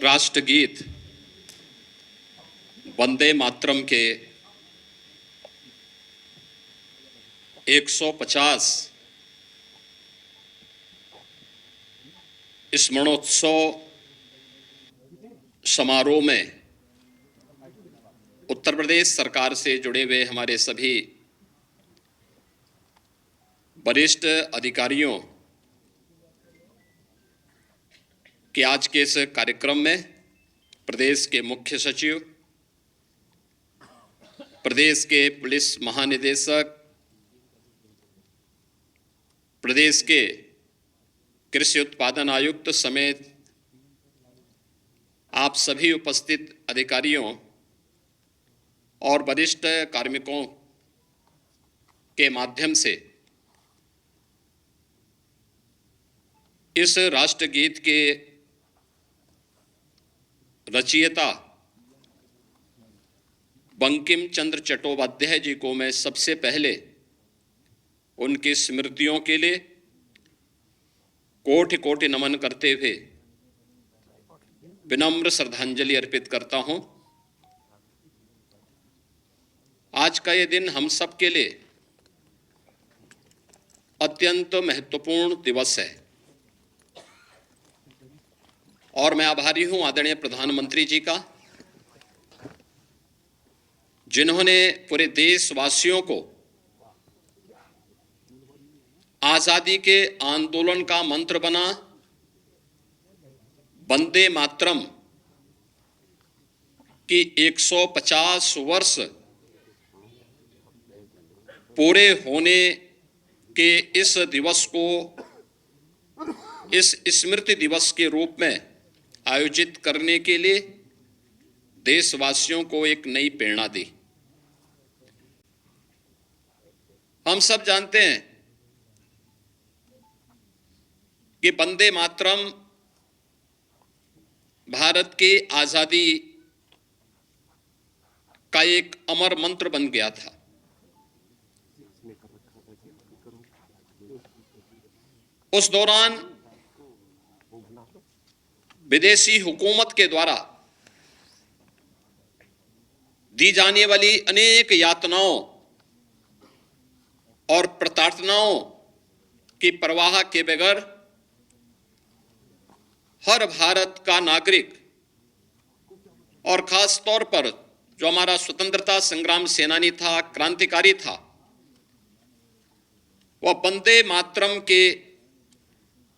राष्ट्रगीत वंदे मातरम के 150 स्मरणोत्सव समारोह में उत्तर प्रदेश सरकार से जुड़े हुए हमारे सभी वरिष्ठ अधिकारियों के आज के इस कार्यक्रम में प्रदेश के मुख्य सचिव, प्रदेश के पुलिस महानिदेशक, प्रदेश के कृषि उत्पादन आयुक्त समेत आप सभी उपस्थित अधिकारियों और वरिष्ठ कार्मिकों के माध्यम से इस राष्ट्रगीत के रचयिता बंकिम चंद्र चट्टोपाध्याय जी को मैं सबसे पहले उनकी स्मृतियों के लिए कोटि कोटि नमन करते हुए विनम्र श्रद्धांजलि अर्पित करता हूं। आज का ये दिन हम सब के लिए अत्यंत महत्वपूर्ण दिवस है और मैं आभारी हूं आदरणीय प्रधानमंत्री जी का, जिन्होंने पूरे देशवासियों को आजादी के आंदोलन का मंत्र बना वंदे मातरम की 150 वर्ष पूरे होने के इस दिवस को इस स्मृति दिवस के रूप में आयोजित करने के लिए देशवासियों को एक नई प्रेरणा दी। हम सब जानते हैं कि वंदे मातरम भारत की आजादी का एक अमर मंत्र बन गया था। उस दौरान विदेशी हुकूमत के द्वारा दी जाने वाली अनेक यातनाओं और प्रताड़नाओं की परवाह के बगैर हर भारत का नागरिक और खास तौर पर जो हमारा स्वतंत्रता संग्राम सेनानी था, क्रांतिकारी था, वह वंदे मातरम के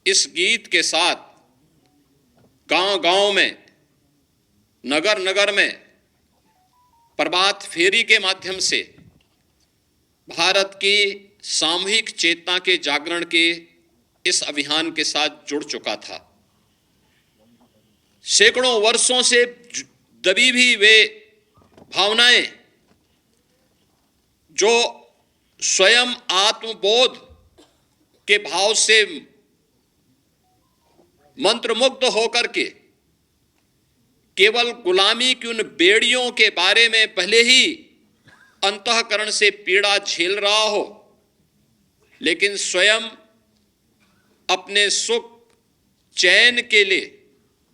इस गीत के साथ गांव-गांव में, नगर-नगर में प्रभात फेरी के माध्यम से भारत की सामूहिक चेतना के जागरण के इस अभियान के साथ जुड़ चुका था। सैकड़ों वर्षों से दबी भी वे भावनाएं जो स्वयं आत्मबोध के भाव से मंत्रमुग्ध होकर के केवल गुलामी की उन बेड़ियों के बारे में पहले ही अंतःकरण से पीड़ा झेल रहा हो, लेकिन स्वयं अपने सुख चैन के लिए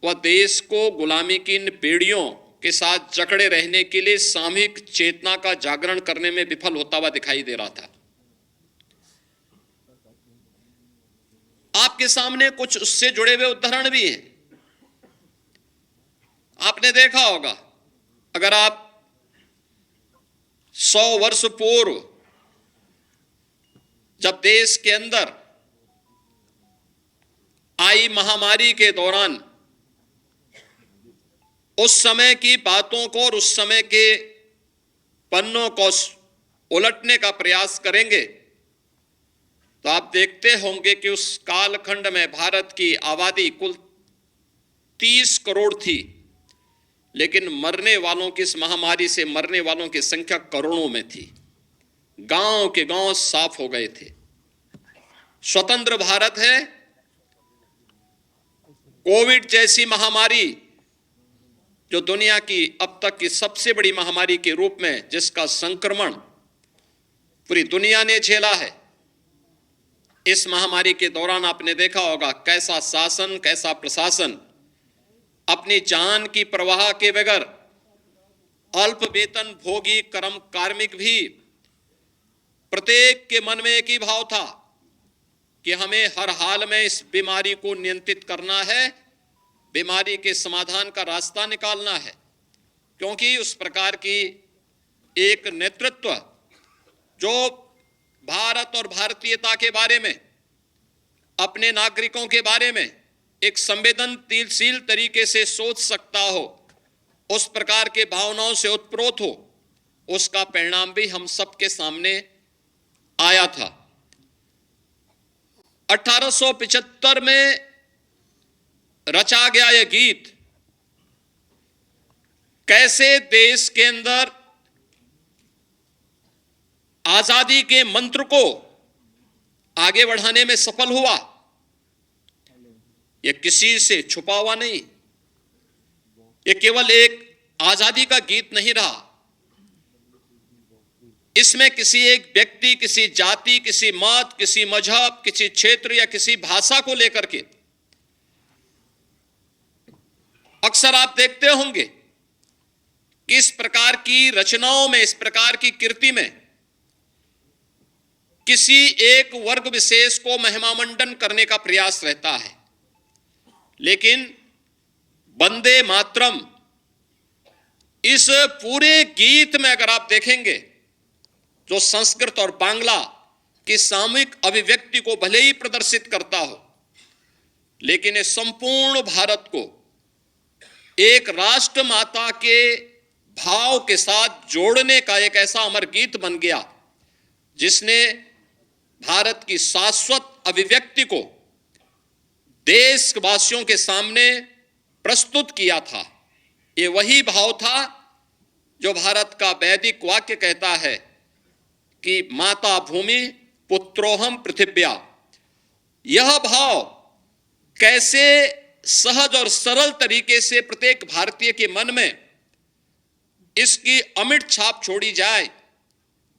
वह देश को गुलामी की इन बेड़ियों के साथ जकड़े रहने के लिए सामूहिक चेतना का जागरण करने में विफल होता हुआ दिखाई दे रहा था। आपके सामने कुछ उससे जुड़े हुए उदाहरण भी हैं। आपने देखा होगा, अगर आप 100 वर्ष पूर्व जब देश के अंदर आई महामारी के दौरान उस समय की बातों को और उस समय के पन्नों को उलटने का प्रयास करेंगे तो आप देखते होंगे कि उस कालखंड में भारत की आबादी कुल 30 करोड़ थी, लेकिन मरने वालों की, इस महामारी से मरने वालों की संख्या करोड़ों में थी। गांव के गांव साफ हो गए थे। स्वतंत्र भारत है, कोविड जैसी महामारी जो दुनिया की अब तक की सबसे बड़ी महामारी के रूप में, जिसका संक्रमण पूरी दुनिया ने झेला है, इस महामारी के दौरान आपने देखा होगा कैसा शासन, कैसा प्रशासन अपनी जान की परवाह के बगैर अल्प वेतन भोगी कर्म कार्मिक भी प्रत्येक के मन में एक ही भाव था कि हमें हर हाल में इस बीमारी को नियंत्रित करना है, बीमारी के समाधान का रास्ता निकालना है। क्योंकि उस प्रकार की एक नेतृत्व जो भारत और भारतीयता के बारे में, अपने नागरिकों के बारे में एक संवेदनशील तरीके से सोच सकता हो, उस प्रकार के भावनाओं से उत्प्रोत हो, उसका परिणाम भी हम सबके सामने आया था। 1875 में रचा गया यह गीत कैसे देश के अंदर आजादी के मंत्र को आगे बढ़ाने में सफल हुआ, यह किसी से छुपा हुआ नहीं, यह केवल एक आजादी का गीत नहीं रहा। इसमें किसी एक व्यक्ति, किसी जाति, किसी मत, किसी मजहब, किसी क्षेत्र या किसी भाषा को लेकर के, अक्सर आप देखते होंगे कि इस प्रकार की रचनाओं में, इस प्रकार की कृति में किसी एक वर्ग विशेष को महिमामंडन करने का प्रयास रहता है। लेकिन वंदे मातरम इस पूरे गीत में अगर आप देखेंगे, जो संस्कृत और बांग्ला की सामूहिक अभिव्यक्ति को भले ही प्रदर्शित करता हो, लेकिन इस संपूर्ण भारत को एक राष्ट्र माता के भाव के साथ जोड़ने का एक ऐसा अमर गीत बन गया जिसने भारत की शाश्वत अभिव्यक्ति को देशवासियों के सामने प्रस्तुत किया था। ये वही भाव था जो भारत का वैदिक वाक्य कहता है कि माता भूमि पुत्रोहम पृथिव्या। यह भाव कैसे सहज और सरल तरीके से प्रत्येक भारतीय के मन में इसकी अमिट छाप छोड़ी जाए,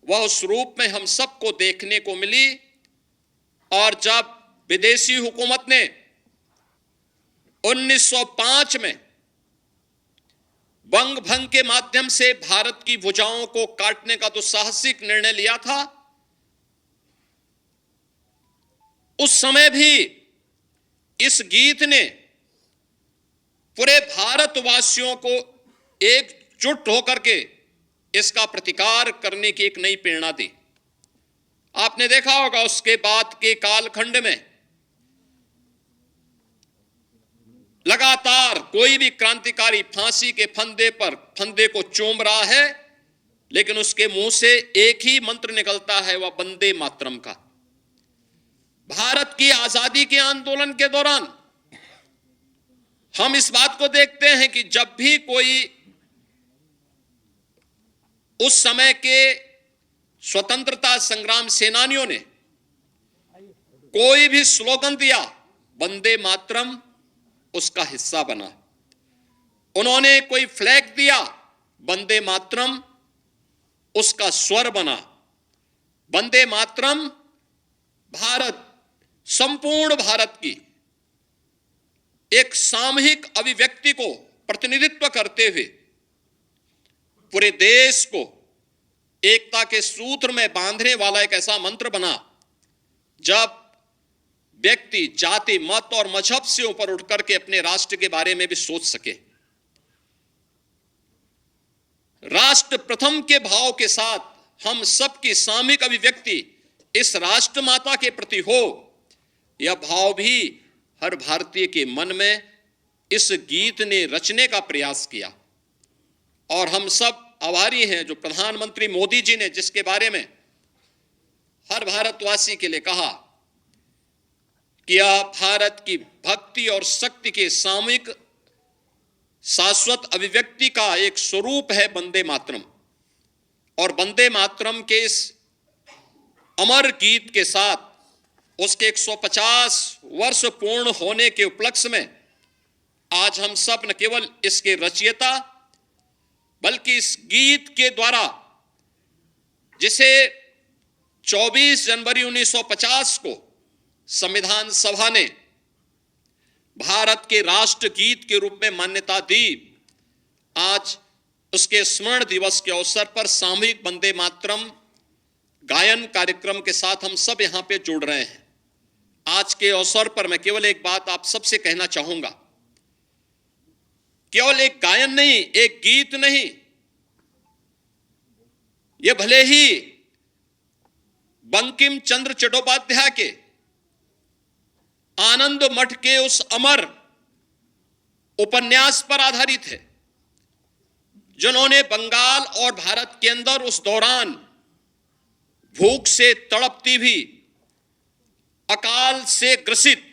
वह उस रूप में हम सबको देखने को मिली। और जब विदेशी हुकूमत ने 1905 में बंग भंग के माध्यम से भारत की भुजाओं को काटने का दुस्साहसिक निर्णय लिया था, उस समय भी इस गीत ने पूरे भारतवासियों को एकजुट होकर के इसका प्रतिकार करने की एक नई प्रेरणा दी। आपने देखा होगा उसके बाद के कालखंड में लगातार कोई भी क्रांतिकारी फांसी के फंदे को चूम रहा है, लेकिन उसके मुंह से एक ही मंत्र निकलता है, वह वंदे मातरम का। भारत की आजादी के आंदोलन के दौरान हम इस बात को देखते हैं कि जब भी कोई उस समय के स्वतंत्रता संग्राम सेनानियों ने कोई भी स्लोगन दिया, वंदे मातरम उसका हिस्सा बना। उन्होंने कोई फ्लैग दिया, वंदे मातरम उसका स्वर बना। वंदे मातरम भारत, संपूर्ण भारत की एक सामूहिक अभिव्यक्ति को प्रतिनिधित्व करते हुए पूरे देश को एकता के सूत्र में बांधने वाला एक ऐसा मंत्र बना जब व्यक्ति जाति, मत और मजहब से ऊपर उठकर के अपने राष्ट्र के बारे में भी सोच सके। राष्ट्र प्रथम के भाव के साथ हम सबकी सामूहिक अभिव्यक्ति इस राष्ट्र माता के प्रति हो, यह भाव भी हर भारतीय के मन में इस गीत ने रचने का प्रयास किया। और हम सब आभारी हैं जो प्रधानमंत्री मोदी जी ने जिसके बारे में हर भारतवासी के लिए कहा कि यह भारत की भक्ति और शक्ति के सामूहिक शाश्वत अभिव्यक्ति का एक स्वरूप है वंदे मातरम। और वंदे मातरम के इस अमर गीत के साथ उसके 150 वर्ष पूर्ण होने के उपलक्ष्य में आज हम सब न केवल इसके रचयिता बल्कि इस गीत के द्वारा, जिसे 24 जनवरी 1950 को संविधान सभा ने भारत के राष्ट्र गीत के रूप में मान्यता दी, आज उसके स्मरण दिवस के अवसर पर सामूहिक वंदे मातरम गायन कार्यक्रम के साथ हम सब यहां पे जुड़ रहे हैं। आज के अवसर पर मैं केवल एक बात आप सबसे कहना चाहूंगा, केवल एक गायन नहीं, एक गीत नहीं, ये भले ही बंकिम चंद्र चट्टोपाध्याय के आनंद मठ के उस अमर उपन्यास पर आधारित है, जिन्होंने बंगाल और भारत के अंदर उस दौरान भूख से तड़पती भी, अकाल से ग्रसित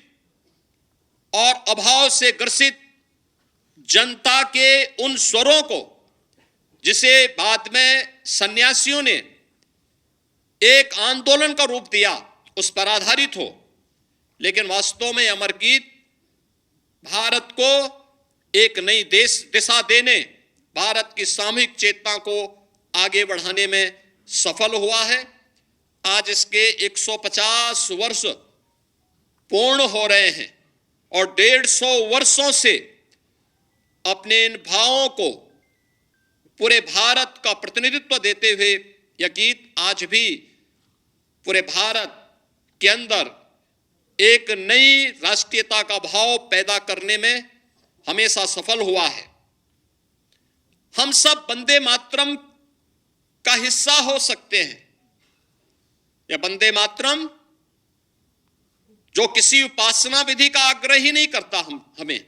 और अभाव से ग्रसित जनता के उन स्वरों को, जिसे बाद में सन्यासियों ने एक आंदोलन का रूप दिया, उस पर आधारित हो। लेकिन वास्तव में अमर गीत भारत को एक नई दिशा देने, भारत की सामूहिक चेतना को आगे बढ़ाने में सफल हुआ है। आज इसके 150 वर्ष पूर्ण हो रहे हैं और 150 वर्षों से अपने इन भावों को पूरे भारत का प्रतिनिधित्व देते हुए यह गीत आज भी पूरे भारत के अंदर एक नई राष्ट्रीयता का भाव पैदा करने में हमेशा सफल हुआ है। हम सब वंदे मातरम का हिस्सा हो सकते हैं। यह वंदे मातरम जो किसी उपासना विधि का आग्रह ही नहीं करता, हमें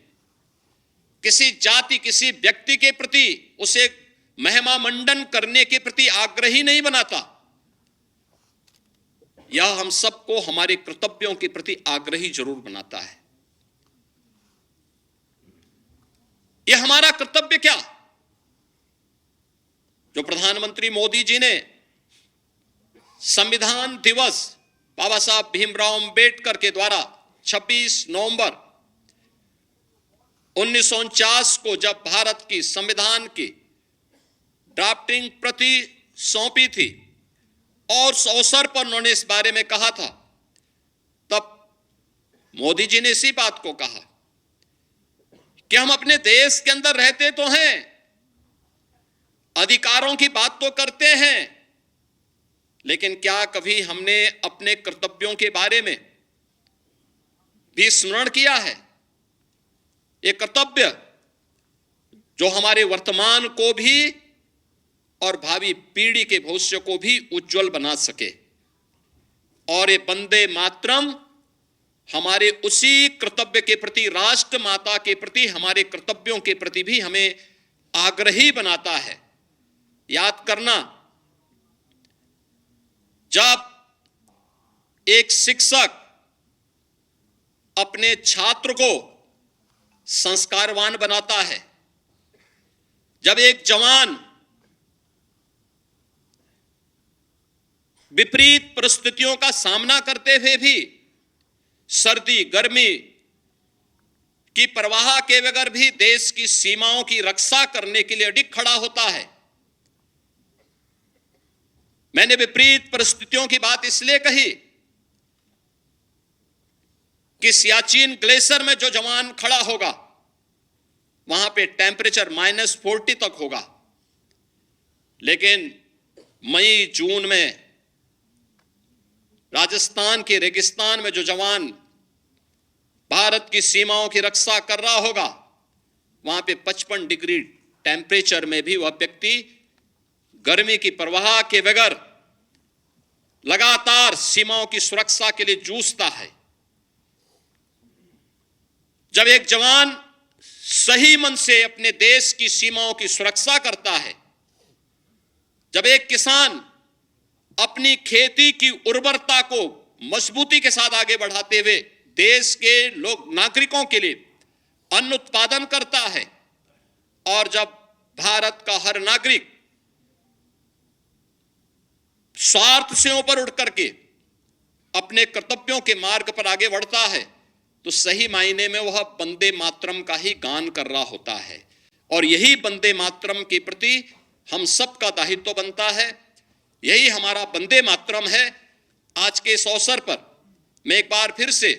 किसी जाति, किसी व्यक्ति के प्रति उसे महिमा मंडन करने के प्रति आग्रही नहीं बनाता, यह हम सबको हमारे कर्तव्यों के प्रति आग्रही जरूर बनाता है। यह हमारा कर्तव्य क्या, जो प्रधानमंत्री मोदी जी ने संविधान दिवस बाबा साहब भीमराव अंबेडकर के द्वारा 26 नवंबर 1949 को जब भारत की संविधान की ड्राफ्टिंग प्रति सौंपी थी और उस अवसर पर उन्होंने इस बारे में कहा था, तब मोदी जी ने इसी बात को कहा कि हम अपने देश के अंदर रहते तो हैं, अधिकारों की बात तो करते हैं, लेकिन क्या कभी हमने अपने कर्तव्यों के बारे में भी स्मरण किया है? ये कर्तव्य जो हमारे वर्तमान को भी और भावी पीढ़ी के भविष्य को भी उज्जवल बना सके। और ये वंदे मातरम हमारे उसी कर्तव्य के प्रति, राष्ट्र माता के प्रति, हमारे कर्तव्यों के प्रति भी हमें आग्रही बनाता है। याद करना, जब एक शिक्षक अपने छात्र को संस्कारवान बनाता है, जब एक जवान विपरीत परिस्थितियों का सामना करते हुए भी सर्दी गर्मी की परवाह के बगैर भी देश की सीमाओं की रक्षा करने के लिए अडिग खड़ा होता है। मैंने विपरीत परिस्थितियों की बात इसलिए कही कि सियाचिन ग्लेशियर में जो जवान खड़ा होगा, वहां पे टेम्परेचर -40 तक होगा, लेकिन मई जून में राजस्थान के रेगिस्तान में जो जवान भारत की सीमाओं की रक्षा कर रहा होगा, वहां पे 55 डिग्री टेम्परेचर में भी वह व्यक्ति गर्मी की परवाह के बगैर लगातार सीमाओं की सुरक्षा के लिए जूझता है। जब एक जवान सही मन से अपने देश की सीमाओं की सुरक्षा करता है, जब एक किसान अपनी खेती की उर्वरता को मजबूती के साथ आगे बढ़ाते हुए देश के नागरिकों के लिए अन्न उत्पादन करता है, और जब भारत का हर नागरिक स्वार्थ से ऊपर उठ करके अपने कर्तव्यों के मार्ग पर आगे बढ़ता है, तो सही मायने में वह वंदे मातरम का ही गान कर रहा होता है। और यही वंदे मातरम के प्रति हम सबका दायित्व बनता है, यही हमारा वंदे मातरम है। आज के इस अवसर पर मैं एक बार फिर से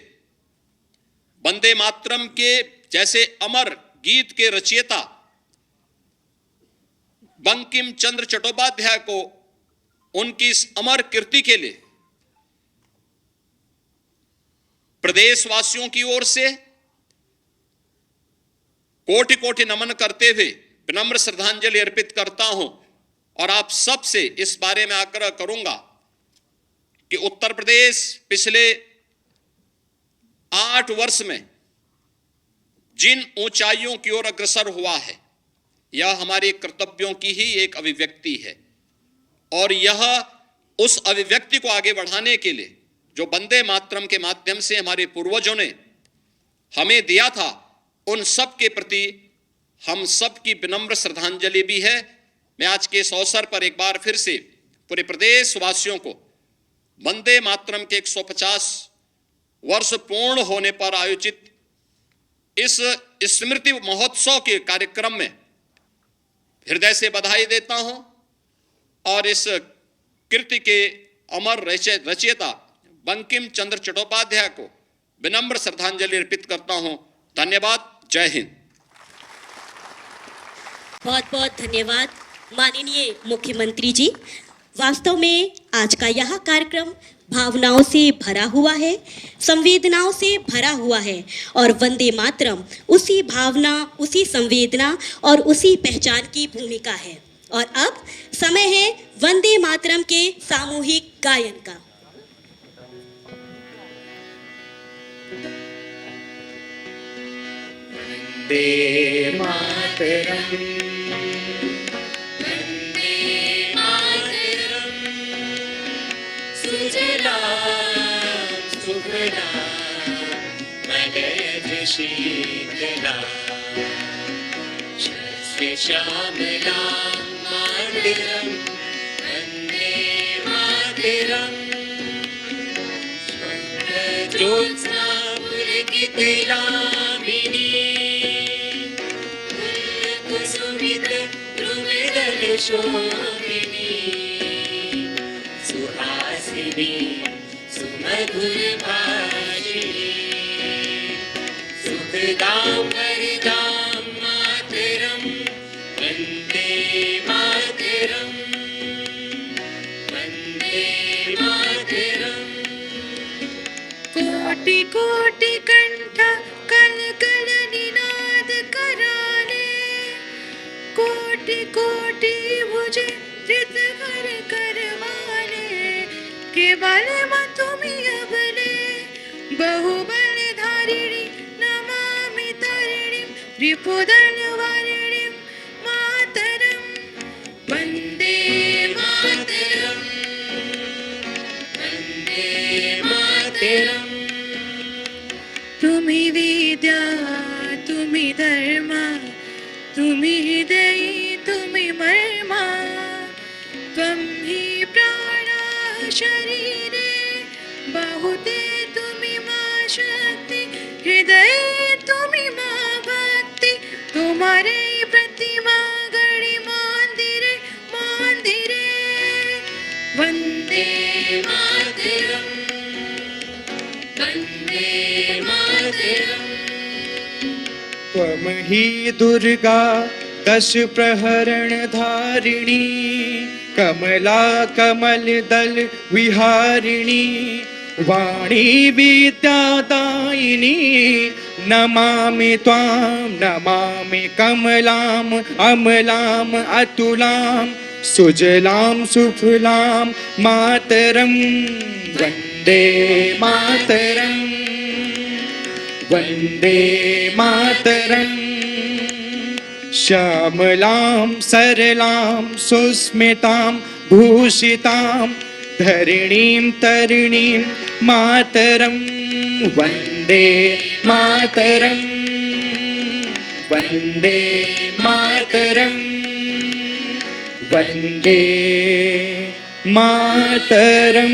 वंदे मातरम के जैसे अमर गीत के रचयिता बंकिम चंद्र चट्टोपाध्याय को उनकी इस अमर कृति के लिए प्रदेशवासियों की ओर से कोटि कोटि नमन करते हुए विनम्र श्रद्धांजलि अर्पित करता हूं और आप सब से इस बारे में आग्रह करूंगा कि उत्तर प्रदेश पिछले 8 वर्ष में जिन ऊंचाइयों की ओर अग्रसर हुआ है, यह हमारे कर्तव्यों की ही एक अभिव्यक्ति है और यह उस अभिव्यक्ति को आगे बढ़ाने के लिए जो वंदे मातरम के माध्यम से हमारे पूर्वजों ने हमें दिया था, उन सब के प्रति हम सब की विनम्र श्रद्धांजलि भी है। मैं आज के इस अवसर पर एक बार फिर से पूरे प्रदेश वासियों को वंदे मातरम के 150 वर्ष पूर्ण होने पर आयोजित इस स्मृति महोत्सव के कार्यक्रम में हृदय से बधाई देता हूं और इस कृति के अमर रचयिता बंकिम चंद्र चट्टोपाध्याय को विनम्र श्रद्धांजलि अर्पित करता हूं। धन्यवाद। जय हिंद। बहुत बहुत धन्यवाद माननीय मुख्यमंत्री जी। वास्तव में आज का यह कार्यक्रम भावनाओं से भरा हुआ है, संवेदनाओं से भरा हुआ है और वंदे मातरम उसी भावना, उसी संवेदना और उसी पहचान की भूमिका है। और अब समय है वंदे मातरम के सामूहिक गायन का। वंदे मातरम, वंदे मातरम, सुजलां सुफलां मलयज शीतलां शस्य श्यामलां मातरं, वंदे मातरं, ज्योत्स्ना पुलकितयामिनी कुसुमित द्रुमदल शोभिनी सुहासिनी सुमधुर भाषिणी सुखदां वरदां मातरं, वंदे मातरं, वंदे मातरं। कोटि कोटि कंठ कल कल निनाद कराले, कोटि कोटि भुजे धृत कर करवाले, केवल तुमी अबले बहुबल धारिणी नमामि तारिणीं रिपुदल वारिणीं मातरं, वंदे मातरं, वंदे मातरं। तुम्ही विद्या तुम्ही धर्म तुम्ही हृदयी तुम्ही मर्मा, त्वं हि प्राणा शरीरे बाहुते तुम्ही मा शक्ति, हृदये तुम्ही मा भक्ति, तुम्हारे प्रतिमा गणी मंदिरे मंदिरे, वंदे मातरं, वंदे मातरं। त्वं हि दुर्गा दश प्रहरण धारिणी, कमला कमल दल विहारिणी, वाणी विद्यादायिनी, नमामि त्वां नमामि कमलां अमलां अतुलां सुजलां सुफलां मातरं, वंदे मातरं, वंदे मातरं। श्यामलां सरलां सुस्मितां भूषितां धरणीं तरिणीं मातरं, वंदे मातरं, वंदे मातरं, वंदे मातरं।